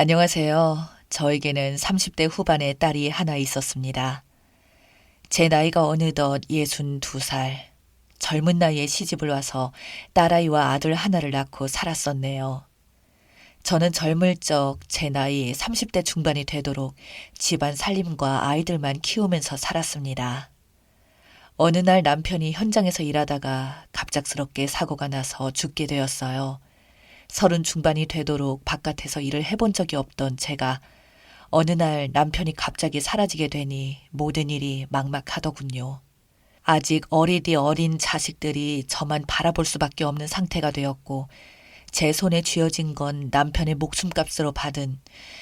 안녕하세요. 저에게는 30대 후반의 딸이 하나 있었습니다. 제 나이가 어느덧 62살. 젊은 나이에 시집을 와서 딸아이와 아들 하나를 낳고 살았었네요. 저는 젊을 적 제 나이 30대 중반이 되도록 집안 살림과 아이들만 키우면서 살았습니다. 어느 날 남편이 현장에서 일하다가 갑작스럽게 사고가 나서 죽게 되었어요. 30 중반이 되도록 바깥에서 일을 해본 적이 없던 제가 어느 날 남편이 갑자기 사라지게 되니 모든 일이 막막하더군요. 아직 어리디 어린 자식들이 저만 바라볼 수밖에 없는 상태가 되었고 제 손에 쥐어진 건 남편의 목숨값으로 받은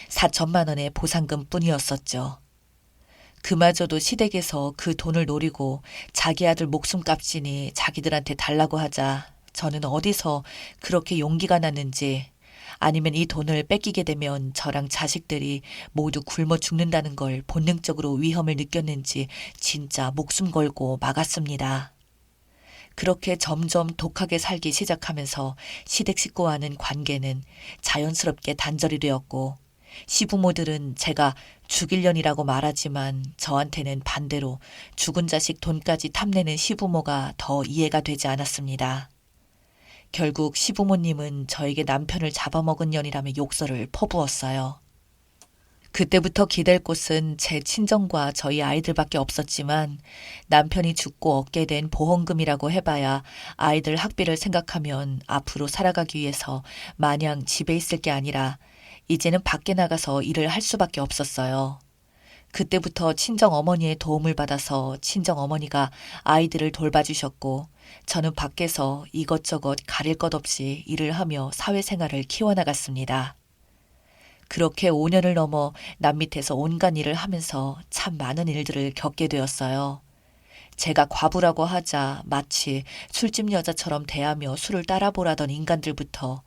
4천만 원의 보상금 뿐이었었죠. 그마저도 시댁에서 그 돈을 노리고 자기 아들 목숨값이니 자기들한테 달라고 하자 저는 어디서 그렇게 용기가 났는지 아니면 이 돈을 뺏기게 되면 저랑 자식들이 모두 굶어 죽는다는 걸 본능적으로 위험을 느꼈는지 진짜 목숨 걸고 막았습니다. 그렇게 점점 독하게 살기 시작하면서 시댁 식구와는 관계는 자연스럽게 단절이 되었고 시부모들은 제가 죽일년이라고 말하지만 저한테는 반대로 죽은 자식 돈까지 탐내는 시부모가 더 이해가 되지 않았습니다. 결국 시부모님은 저에게 남편을 잡아먹은 년이라며 욕설을 퍼부었어요. 그때부터 기댈 곳은 제 친정과 저희 아이들밖에 없었지만 남편이 죽고 얻게 된 보험금이라고 해봐야 아이들 학비를 생각하면 앞으로 살아가기 위해서 마냥 집에 있을 게 아니라 이제는 밖에 나가서 일을 할 수밖에 없었어요. 그때부터 친정 어머니의 도움을 받아서 친정 어머니가 아이들을 돌봐주셨고 저는 밖에서 이것저것 가릴 것 없이 일을 하며 사회생활을 키워나갔습니다. 그렇게 5년을 넘어 남 밑에서 온갖 일을 하면서 참 많은 일들을 겪게 되었어요. 제가 과부라고 하자 마치 술집 여자처럼 대하며 술을 따라보라던 인간들부터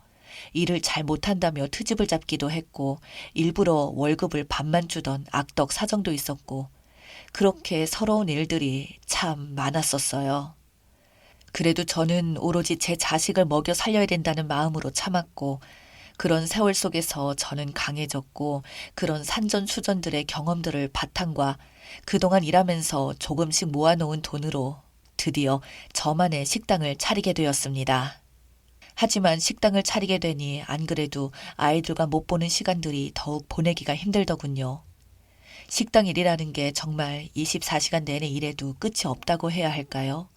일을 잘 못한다며 트집을 잡기도 했고 일부러 월급을 반만 주던 악덕 사정도 있었고 그렇게 서러운 일들이 참 많았었어요. 그래도 저는 오로지 제 자식을 먹여 살려야 된다는 마음으로 참았고 그런 세월 속에서 저는 강해졌고 그런 산전수전들의 경험들을 바탕과 그동안 일하면서 조금씩 모아놓은 돈으로 드디어 저만의 식당을 차리게 되었습니다. 하지만 식당을 차리게 되니 안 그래도 아이들과 못 보는 시간들이 더욱 보내기가 힘들더군요. 식당 일이라는 게 정말 24시간 내내 일해도 끝이 없다고 해야 할까요?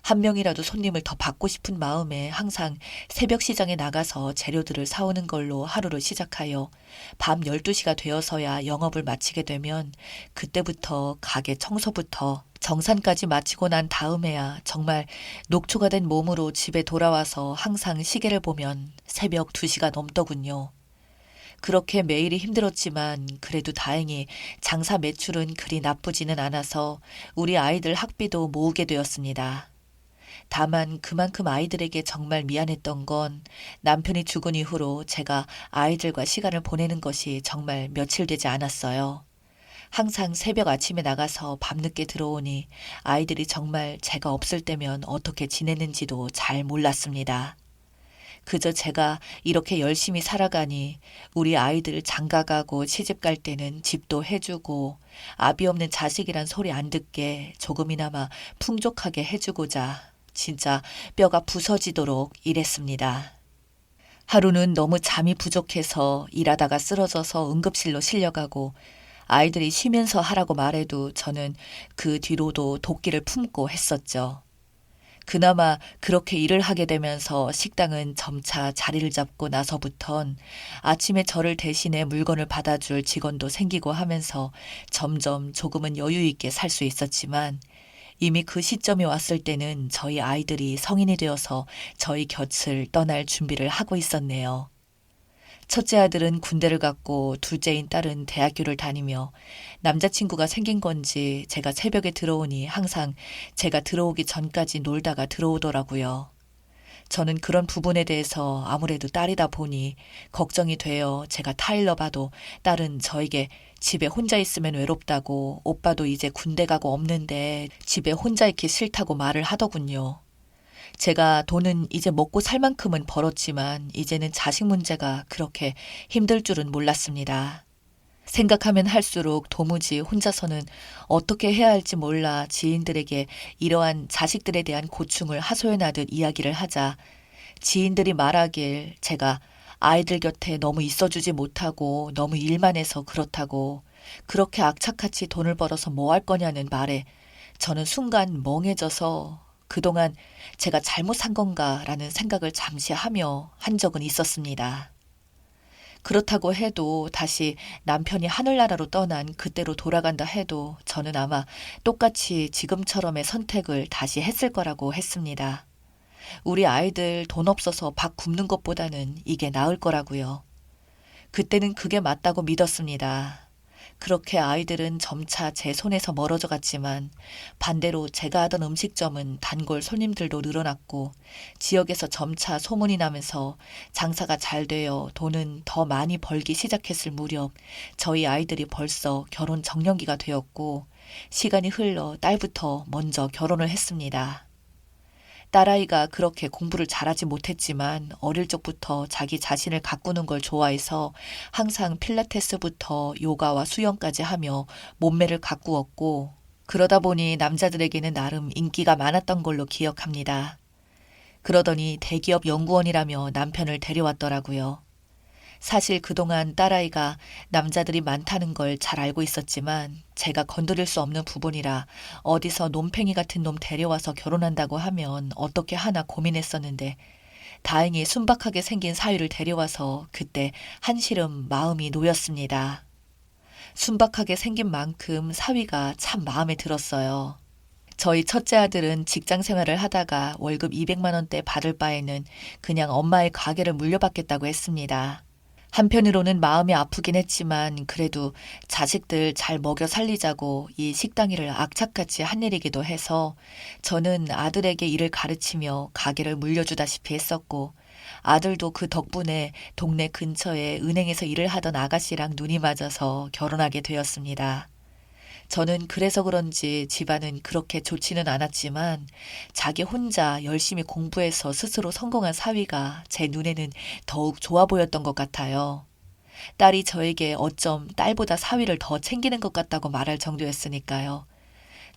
한 명이라도 손님을 더 받고 싶은 마음에 항상 새벽 시장에 나가서 재료들을 사오는 걸로 하루를 시작하여 밤 12시가 되어서야 영업을 마치게 되면 그때부터 가게 청소부터 정산까지 마치고 난 다음에야 정말 녹초가 된 몸으로 집에 돌아와서 항상 시계를 보면 새벽 2시가 넘더군요. 그렇게 매일이 힘들었지만 그래도 다행히 장사 매출은 그리 나쁘지는 않아서 우리 아이들 학비도 모으게 되었습니다. 다만 그만큼 아이들에게 정말 미안했던 건 남편이 죽은 이후로 제가 아이들과 시간을 보내는 것이 정말 며칠 되지 않았어요. 항상 새벽 아침에 나가서 밤늦게 들어오니 아이들이 정말 제가 없을 때면 어떻게 지냈는지도 잘 몰랐습니다. 그저 제가 이렇게 열심히 살아가니 우리 아이들 장가가고 시집갈 때는 집도 해주고 아비 없는 자식이란 소리 안 듣게 조금이나마 풍족하게 해주고자 진짜 뼈가 부서지도록 일했습니다. 하루는 너무 잠이 부족해서 일하다가 쓰러져서 응급실로 실려가고 아이들이 쉬면서 하라고 말해도 저는 그 뒤로도 도끼를 품고 했었죠. 그나마 그렇게 일을 하게 되면서 식당은 점차 자리를 잡고 나서부턴 아침에 저를 대신해 물건을 받아줄 직원도 생기고 하면서 점점 조금은 여유 있게 살 수 있었지만 이미 그 시점이 왔을 때는 저희 아이들이 성인이 되어서 저희 곁을 떠날 준비를 하고 있었네요. 첫째 아들은 군대를 갔고 둘째인 딸은 대학교를 다니며 남자친구가 생긴 건지 제가 새벽에 들어오니 항상 제가 들어오기 전까지 놀다가 들어오더라고요. 저는 그런 부분에 대해서 아무래도 딸이다 보니 걱정이 되어 제가 타일러 봐도 딸은 저에게 집에 혼자 있으면 외롭다고 오빠도 이제 군대 가고 없는데 집에 혼자 있기 싫다고 말을 하더군요. 제가 돈은 이제 먹고 살 만큼은 벌었지만 이제는 자식 문제가 그렇게 힘들 줄은 몰랐습니다. 생각하면 할수록 도무지 혼자서는 어떻게 해야 할지 몰라 지인들에게 이러한 자식들에 대한 고충을 하소연하듯 이야기를 하자 지인들이 말하길 제가 아이들 곁에 너무 있어주지 못하고 너무 일만 해서 그렇다고 그렇게 악착같이 돈을 벌어서 뭐 할 거냐는 말에 저는 순간 멍해져서 그동안 제가 잘못 산 건가라는 생각을 잠시 하며 한 적은 있었습니다. 그렇다고 해도 다시 남편이 하늘나라로 떠난 그때로 돌아간다 해도 저는 아마 똑같이 지금처럼의 선택을 다시 했을 거라고 했습니다. 우리 아이들 돈 없어서 밥 굶는 것보다는 이게 나을 거라고요. 그때는 그게 맞다고 믿었습니다. 그렇게 아이들은 점차 제 손에서 멀어져 갔지만 반대로 제가 하던 음식점은 단골 손님들도 늘어났고 지역에서 점차 소문이 나면서 장사가 잘 되어 돈은 더 많이 벌기 시작했을 무렵 저희 아이들이 벌써 결혼 정년기가 되었고 시간이 흘러 딸부터 먼저 결혼을 했습니다. 딸아이가 그렇게 공부를 잘하지 못했지만 어릴 적부터 자기 자신을 가꾸는 걸 좋아해서 항상 필라테스부터 요가와 수영까지 하며 몸매를 가꾸었고 그러다 보니 남자들에게는 나름 인기가 많았던 걸로 기억합니다. 그러더니 대기업 연구원이라며 남편을 데려왔더라고요. 사실 그동안 딸아이가 남자들이 많다는 걸 잘 알고 있었지만 제가 건드릴 수 없는 부분이라 어디서 놈팽이 같은 놈 데려와서 결혼한다고 하면 어떻게 하나 고민했었는데 다행히 순박하게 생긴 사위를 데려와서 그때 한시름 마음이 놓였습니다. 순박하게 생긴 만큼 사위가 참 마음에 들었어요. 저희 첫째 아들은 직장 생활을 하다가 월급 200만 원대 받을 바에는 그냥 엄마의 가게를 물려받겠다고 했습니다. 한편으로는 마음이 아프긴 했지만 그래도 자식들 잘 먹여 살리자고 이 식당 일을 악착같이 한 일이기도 해서 저는 아들에게 일을 가르치며 가게를 물려주다시피 했었고 아들도 그 덕분에 동네 근처에 은행에서 일을 하던 아가씨랑 눈이 맞아서 결혼하게 되었습니다. 저는 그래서 그런지 집안은 그렇게 좋지는 않았지만 자기 혼자 열심히 공부해서 스스로 성공한 사위가 제 눈에는 더욱 좋아 보였던 것 같아요. 딸이 저에게 어쩜 딸보다 사위를 더 챙기는 것 같다고 말할 정도였으니까요.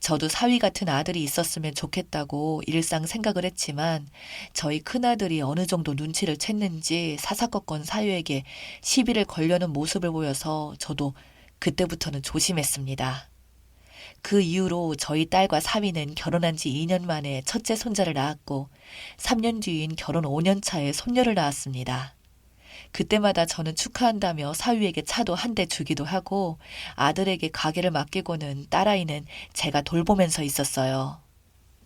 저도 사위 같은 아들이 있었으면 좋겠다고 일상 생각을 했지만 저희 큰아들이 어느 정도 눈치를 챘는지 사사건건 사위에게 시비를 걸려는 모습을 보여서 저도 그때부터는 조심했습니다. 그 이후로 저희 딸과 사위는 결혼한 지 2년 만에 첫째 손자를 낳았고 3년 뒤인 결혼 5년 차에 손녀를 낳았습니다. 그때마다 저는 축하한다며 사위에게 차도 한 대 주기도 하고 아들에게 가게를 맡기고는 딸아이는 제가 돌보면서 있었어요.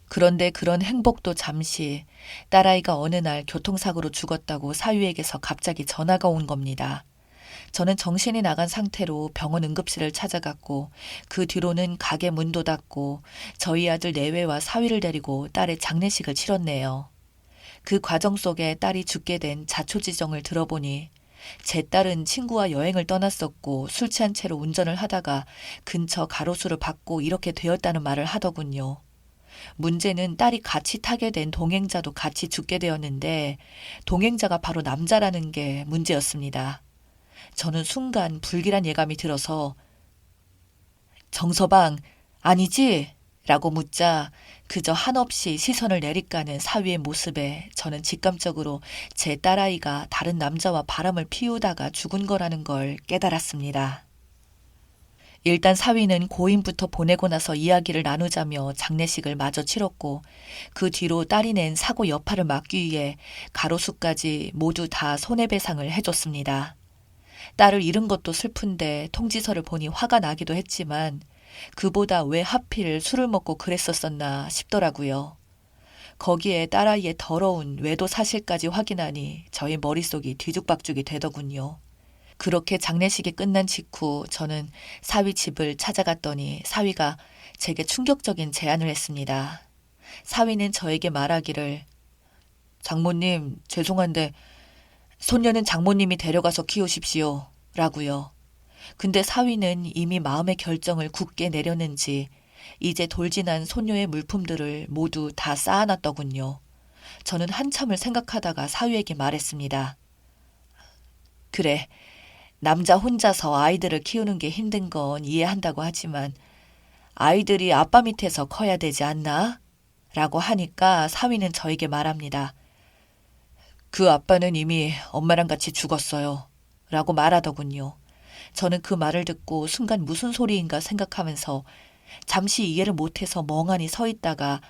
그런데 그런 행복도 잠시 딸아이가 어느 날 교통사고로 죽었다고 사위에게서 갑자기 전화가 온 겁니다. 저는 정신이 나간 상태로 병원 응급실을 찾아갔고 그 뒤로는 가게 문도 닫고 저희 아들 내외와 사위를 데리고 딸의 장례식을 치렀네요. 그 과정 속에 딸이 죽게 된 자초지정을 들어보니 제 딸은 친구와 여행을 떠났었고 술 취한 채로 운전을 하다가 근처 가로수를 받고 이렇게 되었다는 말을 하더군요. 문제는 딸이 같이 타게 된 동행자도 같이 죽게 되었는데 동행자가 바로 남자라는 게 문제였습니다. 저는 순간 불길한 예감이 들어서 정서방 아니지? 라고 묻자 그저 한없이 시선을 내리까는 사위의 모습에 저는 직감적으로 제 딸아이가 다른 남자와 바람을 피우다가 죽은 거라는 걸 깨달았습니다. 일단 사위는 고인부터 보내고 나서 이야기를 나누자며 장례식을 마저 치렀고 그 뒤로 딸이 낸 사고 여파를 막기 위해 가로수까지 모두 다 손해배상을 해줬습니다. 딸을 잃은 것도 슬픈데 통지서를 보니 화가 나기도 했지만 그보다 왜 하필 술을 먹고 그랬었었나 싶더라고요. 거기에 딸아이의 더러운 외도 사실까지 확인하니 저희 머릿속이 뒤죽박죽이 되더군요. 그렇게 장례식이 끝난 직후 저는 사위 집을 찾아갔더니 사위가 제게 충격적인 제안을 했습니다. 사위는 저에게 말하기를 장모님 죄송한데 손녀는 장모님이 데려가서 키우십시오. 라고요. 근데 사위는 이미 마음의 결정을 굳게 내렸는지 이제 돌진한 손녀의 물품들을 모두 다 쌓아놨더군요. 저는 한참을 생각하다가 사위에게 말했습니다. 그래, 남자 혼자서 아이들을 키우는 게 힘든 건 이해한다고 하지만 아이들이 아빠 밑에서 커야 되지 않나? 라고 하니까 사위는 저에게 말합니다. 그 아빠는 이미 엄마랑 같이 죽었어요. 라고 말하더군요. 저는 그 말을 듣고 순간 무슨 소리인가 생각하면서 잠시 이해를 못해서 멍하니 서 있다가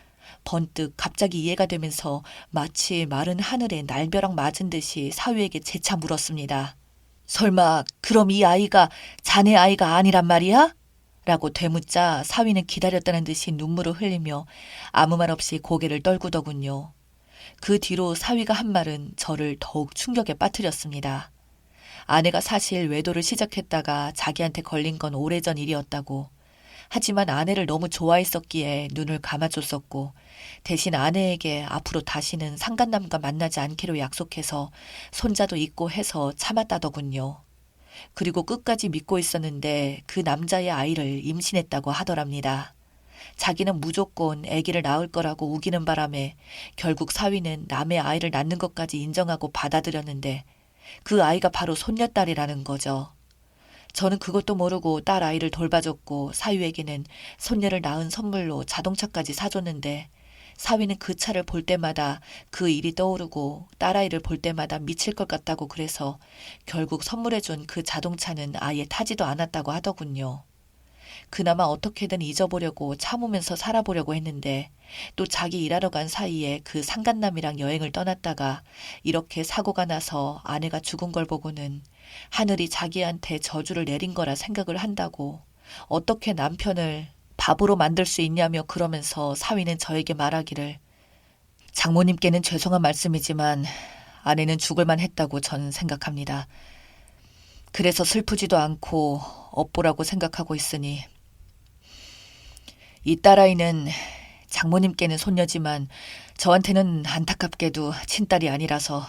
번뜩 갑자기 이해가 되면서 마치 마른 하늘에 날벼락 맞은 듯이 사위에게 재차 물었습니다. 설마 그럼 이 아이가 자네 아이가 아니란 말이야? 라고 되묻자 사위는 기다렸다는 듯이 눈물을 흘리며 아무 말 없이 고개를 떨구더군요. 그 뒤로 사위가 한 말은 저를 더욱 충격에 빠뜨렸습니다. 아내가 사실 외도를 시작했다가 자기한테 걸린 건 오래전 일이었다고. 하지만 아내를 너무 좋아했었기에 눈을 감아줬었고 대신 아내에게 앞으로 다시는 상간남과 만나지 않기로 약속해서 손자도 있고 해서 참았다더군요. 그리고 끝까지 믿고 있었는데 그 남자의 아이를 임신했다고 하더랍니다. 자기는 무조건 아기를 낳을 거라고 우기는 바람에 결국 사위는 남의 아이를 낳는 것까지 인정하고 받아들였는데 그 아이가 바로 손녀딸이라는 거죠. 저는 그것도 모르고 딸 아이를 돌봐줬고 사위에게는 손녀를 낳은 선물로 자동차까지 사줬는데 사위는 그 차를 볼 때마다 그 일이 떠오르고 딸아이를 볼 때마다 미칠 것 같다고 그래서 결국 선물해준 그 자동차는 아예 타지도 않았다고 하더군요. 그나마 어떻게든 잊어보려고 참으면서 살아보려고 했는데 또 자기 일하러 간 사이에 그 상간남이랑 여행을 떠났다가 이렇게 사고가 나서 아내가 죽은 걸 보고는 하늘이 자기한테 저주를 내린 거라 생각을 한다고 어떻게 남편을 바보로 만들 수 있냐며 그러면서 사위는 저에게 말하기를 장모님께는 죄송한 말씀이지만 아내는 죽을만 했다고 전 생각합니다. 그래서 슬프지도 않고 업보라고 생각하고 있으니 이 딸아이는 장모님께는 손녀지만 저한테는 안타깝게도 친딸이 아니라서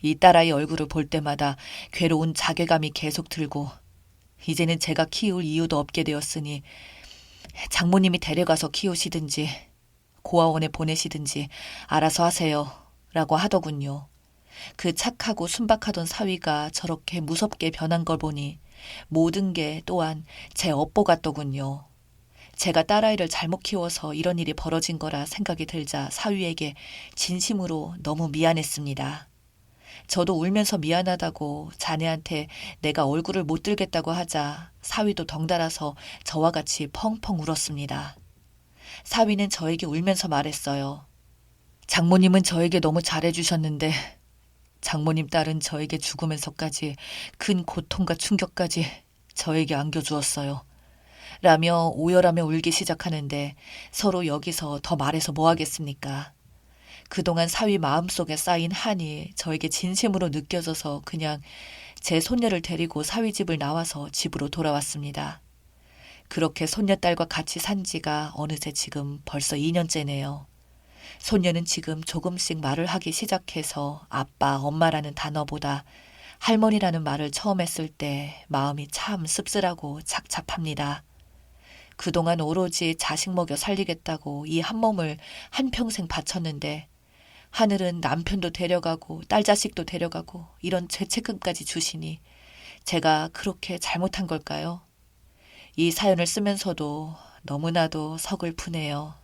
이 딸아이 얼굴을 볼 때마다 괴로운 자괴감이 계속 들고 이제는 제가 키울 이유도 없게 되었으니 장모님이 데려가서 키우시든지 고아원에 보내시든지 알아서 하세요. 라고 하더군요. 그 착하고 순박하던 사위가 저렇게 무섭게 변한 걸 보니 모든 게 또한 제 업보 같더군요. 제가 딸아이를 잘못 키워서 이런 일이 벌어진 거라 생각이 들자 사위에게 진심으로 너무 미안했습니다. 저도 울면서 미안하다고 자네한테 내가 얼굴을 못 들겠다고 하자 사위도 덩달아서 저와 같이 펑펑 울었습니다. 사위는 저에게 울면서 말했어요. 장모님은 저에게 너무 잘해주셨는데 장모님 딸은 저에게 죽으면서까지 큰 고통과 충격까지 저에게 안겨주었어요. 라며 오열하며 울기 시작하는데 서로 여기서 더 말해서 뭐 하겠습니까? 그동안 사위 마음속에 쌓인 한이 저에게 진심으로 느껴져서 그냥 제 손녀를 데리고 사위 집을 나와서 집으로 돌아왔습니다. 그렇게 손녀딸과 같이 산 지가 어느새 지금 벌써 2년째네요. 손녀는 지금 조금씩 말을 하기 시작해서 아빠, 엄마라는 단어보다 할머니라는 말을 처음 했을 때 마음이 참 씁쓸하고 착잡합니다. 그동안 오로지 자식 먹여 살리겠다고 이 한 몸을 한평생 바쳤는데 하늘은 남편도 데려가고 딸 자식도 데려가고 이런 죄책감까지 주시니 제가 그렇게 잘못한 걸까요? 이 사연을 쓰면서도 너무나도 서글프네요.